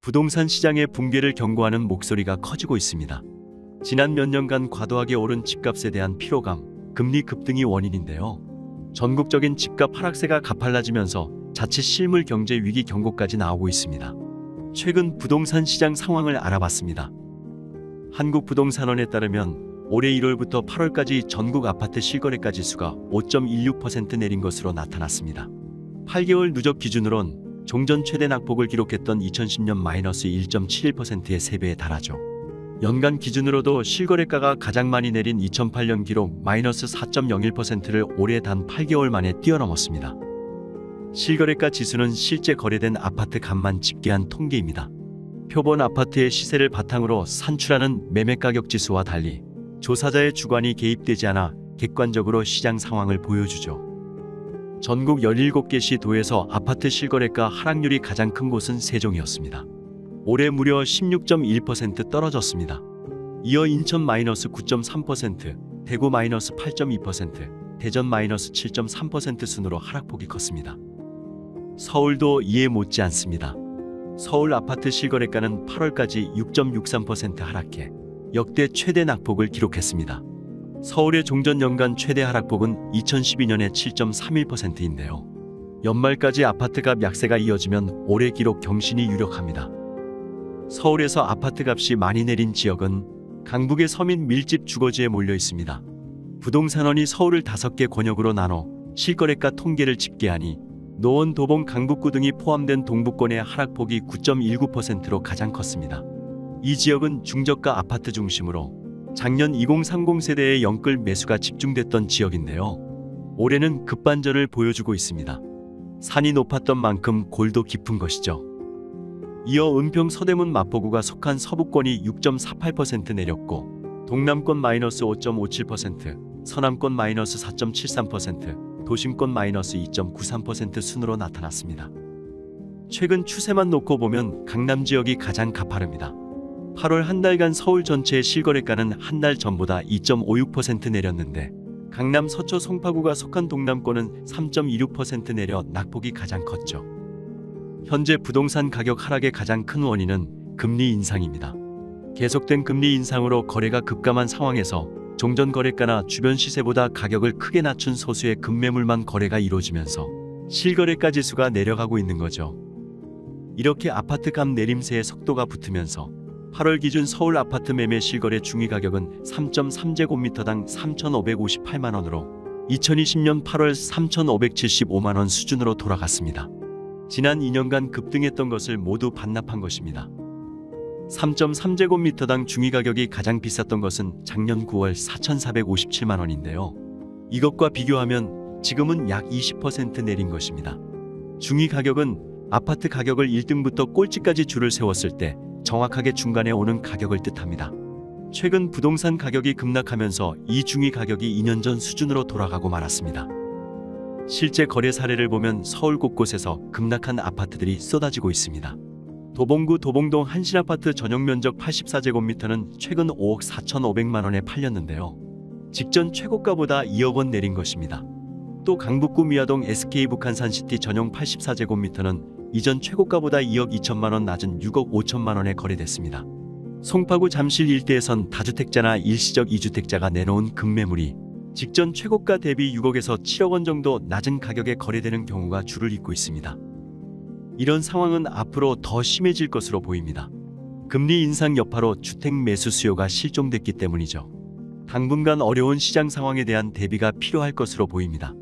부동산 시장의 붕괴를 경고하는 목소리가 커지고 있습니다. 지난 몇 년간 과도하게 오른 집값에 대한 피로감, 금리 급등이 원인인데요. 전국적인 집값 하락세가 가팔라지면서 자칫 실물 경제 위기 경고까지 나오고 있습니다. 최근 부동산 시장 상황을 알아봤습니다. 한국부동산원에 따르면 올해 1월부터 8월까지 전국 아파트 실거래가 지수가 5.16% 내린 것으로 나타났습니다. 8개월 누적 기준으론 종전 최대 낙폭을 기록했던 2010년 마이너스 1.71%의 3배에 달하죠. 연간 기준으로도 실거래가가 가장 많이 내린 2008년 기록 마이너스 4.01%를 올해 단 8개월 만에 뛰어넘었습니다. 실거래가 지수는 실제 거래된 아파트 값만 집계한 통계입니다. 표본 아파트의 시세를 바탕으로 산출하는 매매가격 지수와 달리 조사자의 주관이 개입되지 않아 객관적으로 시장 상황을 보여주죠. 전국 17개 시 도에서 아파트 실거래가 하락률이 가장 큰 곳은 세종이었습니다. 올해 무려 16.1% 떨어졌습니다. 이어 인천 마이너스 9.3%, 대구 마이너스 8.2%, 대전 마이너스 7.3% 순으로 하락폭이 컸습니다. 서울도 이에 못지 않습니다. 서울 아파트 실거래가는 8월까지 6.63% 하락해 역대 최대 낙폭을 기록했습니다. 서울의 종전 연간 최대 하락폭은 2012년에 7.31%인데요. 연말까지 아파트값 약세가 이어지면 올해 기록 경신이 유력합니다. 서울에서 아파트값이 많이 내린 지역은 강북의 서민 밀집 주거지에 몰려 있습니다. 부동산원이 서울을 5개 권역으로 나눠 실거래가 통계를 집계하니 노원, 도봉, 강북구 등이 포함된 동부권의 하락폭이 9.19%로 가장 컸습니다. 이 지역은 중저가 아파트 중심으로 작년 2030 세대의 영끌 매수가 집중됐던 지역인데요. 올해는 급반전을 보여주고 있습니다. 산이 높았던 만큼 골도 깊은 것이죠. 이어 은평, 서대문, 마포구가 속한 서부권이 6.48% 내렸고 동남권 마이너스 5.57%, 서남권 마이너스 4.73%, 도심권 마이너스 2.93% 순으로 나타났습니다. 최근 추세만 놓고 보면 강남 지역이 가장 가파릅니다. 8월 한 달간 서울 전체의 실거래가는 한 달 전보다 2.56% 내렸는데 강남 서초 송파구가 속한 동남권은 3.26% 내려 낙폭이 가장 컸죠. 현재 부동산 가격 하락의 가장 큰 원인은 금리 인상입니다. 계속된 금리 인상으로 거래가 급감한 상황에서 종전 거래가나 주변 시세보다 가격을 크게 낮춘 소수의 급매물만 거래가 이루어지면서 실거래가 지수가 내려가고 있는 거죠. 이렇게 아파트 값 내림세의 속도가 붙으면서 8월 기준 서울 아파트 매매 실거래 중위 가격은 3.3제곱미터당 3,558만원으로 2020년 8월 3,575만원 수준으로 돌아갔습니다. 지난 2년간 급등했던 것을 모두 반납한 것입니다. 3.3제곱미터당 중위 가격이 가장 비쌌던 것은 작년 9월 4,457만원인데요. 이것과 비교하면 지금은 약 20% 내린 것입니다. 중위 가격은 아파트 가격을 1등부터 꼴찌까지 줄을 세웠을 때 정확하게 중간에 오는 가격을 뜻합니다. 최근 부동산 가격이 급락하면서 이 중위 가격이 2년 전 수준으로 돌아가고 말았습니다. 실제 거래 사례를 보면 서울 곳곳에서 급락한 아파트들이 쏟아지고 있습니다. 도봉구 도봉동 한신아파트 전용 면적 84제곱미터는 최근 5억 4,500만원에 팔렸는데요. 직전 최고가보다 2억 원 내린 것입니다. 또 강북구 미아동 SK 북한산시티 전용 84제곱미터는 이전 최고가보다 2억 2천만원 낮은 6억 5천만원에 거래됐습니다. 송파구 잠실 일대에선 다주택자나 일시적 2주택자가 내놓은 급매물이 직전 최고가 대비 6억에서 7억 원 정도 낮은 가격에 거래되는 경우가 줄을 잇고 있습니다. 이런 상황은 앞으로 더 심해질 것으로 보입니다. 금리 인상 여파로 주택 매수 수요가 실종됐기 때문이죠. 당분간 어려운 시장 상황에 대한 대비가 필요할 것으로 보입니다.